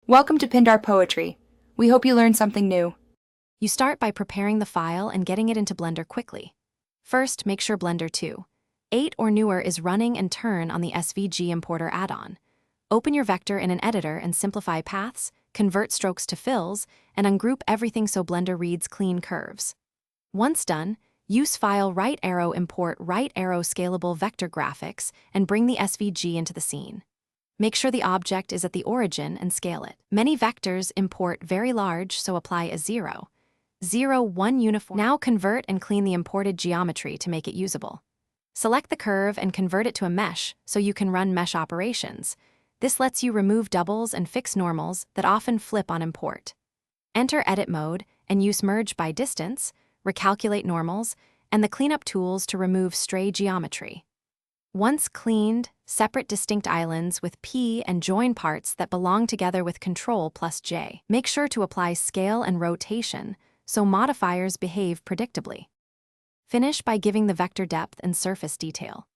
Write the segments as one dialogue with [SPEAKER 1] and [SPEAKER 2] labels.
[SPEAKER 1] Welcome to Pindar Poetry. We hope you learned something new.
[SPEAKER 2] You start by preparing the file and getting it into Blender quickly. First, make sure Blender 2.8 or newer is running and turn on the SVG Importer add-on. Open your vector in an editor and simplify paths, convert strokes to fills, and ungroup everything so Blender reads clean curves. Once done, use File right arrow import right arrow scalable vector graphics and bring the SVG into the scene. Make sure the object is at the origin and scale it. Many vectors import very large, so apply a 0, 1 uniform. Now convert and clean the imported geometry to make it usable. Select the curve and convert it to a mesh so you can run mesh operations. This lets you remove doubles and fix normals that often flip on import. Enter edit mode and use merge by distance, recalculate normals, and the cleanup tools to remove stray geometry. Once cleaned, separate distinct islands with P and join parts that belong together with Ctrl+J. Make sure to apply scale and rotation so modifiers behave predictably. Finish by giving the vector depth and surface detail.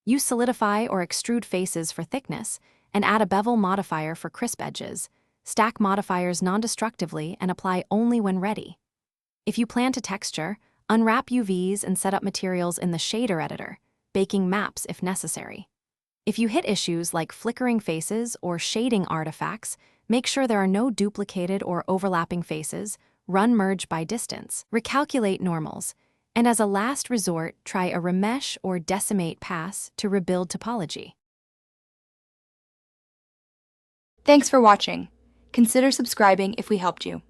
[SPEAKER 2] Use solidify or extrude faces for thickness and add a bevel modifier for crisp edges. Stack modifiers non-destructively and apply only when ready. If you plan to texture, unwrap UVs and set up materials in the shader editor, baking maps if necessary. If you hit issues like flickering faces or shading artifacts, make sure there are no duplicated or overlapping faces, run merge by distance, recalculate normals, and as a last resort, try a remesh or decimate pass to rebuild topology.
[SPEAKER 1] Thanks for watching. Consider subscribing if we helped you.